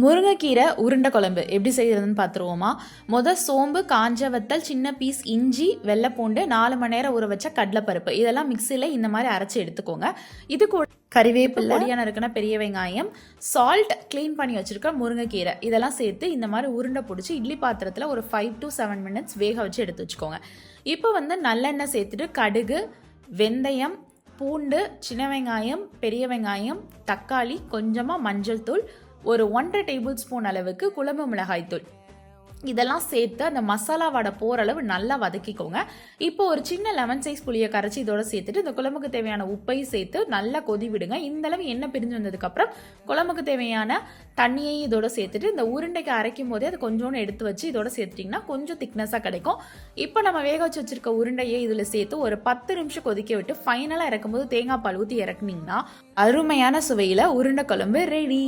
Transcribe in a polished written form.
முருங்கைக்கீரை உருண்டை குழம்பு எப்படி செய்யறதுன்னு பார்த்துருவோமா. சோம்பு, காஞ்ச வத்தல், சின்ன பீஸ் இஞ்சி, வெள்ளைப்பூண்டு, 4 மணி நேரம் ஊற வச்ச கடலைப்பருப்பு இதெல்லாம் மிக்சியில் இந்த மாதிரி அரைச்சி எடுத்துக்கோங்க. இது கூட கறிவேப்பிலை, பொடியான இருக்குன்னா பெரிய வெங்காயம், சால்ட், க்ளீன் பண்ணி வச்சிருக்க முருங்கைக்கீரை இதெல்லாம் சேர்த்து இந்த மாதிரி உருண்டை பிடிச்சி இட்லி பாத்திரத்தில் ஒரு 5 to 7 minutes வேக வச்சு எடுத்து வச்சுக்கோங்க. இப்போ நல்லெண்ணெய் சேர்த்துட்டு கடுகு, வெந்தயம், பூண்டு, சின்ன வெங்காயம், பெரிய வெங்காயம், தக்காளி, கொஞ்சமாக மஞ்சள் தூள், ஒரு 1.5 டேபிள் ஸ்பூன் அளவுக்கு குழம்பு மிளகாய் தூள் இதெல்லாம் சேர்த்து அந்த மசாலா வடை போகிற அளவு நல்லா வதக்கிக்கோங்க. இப்போ ஒரு சின்ன லெமன் சைஸ் புளியை கரைச்சி இதோட சேர்த்துட்டு இந்த குழம்புக்கு தேவையான உப்பையும் சேர்த்து நல்லா கொதி விடுங்க. இந்த அளவு எண்ணெய் பிரிஞ்சு வந்ததுக்கப்புறம் குழம்புக்கு தேவையான தண்ணியையும் இதோட சேர்த்துட்டு இந்த உருண்டைக்கு அரைக்கும் போதே அது கொஞ்சோன்னு எடுத்து வச்சு இதோட சேர்த்துட்டிங்கன்னா கொஞ்சம் திக்னஸாக கிடைக்கும். இப்போ நம்ம வேக வச்சு வச்சிருக்க உருண்டையை இதில் சேர்த்து ஒரு 10 நிமிஷம் கொதிக்க விட்டு ஃபைனலாக இறக்கும்போது தேங்காய் பால் ஊற்றி இறக்குனீங்கன்னா அருமையான சுவையில் உருண்டை குழம்பு ரெடி.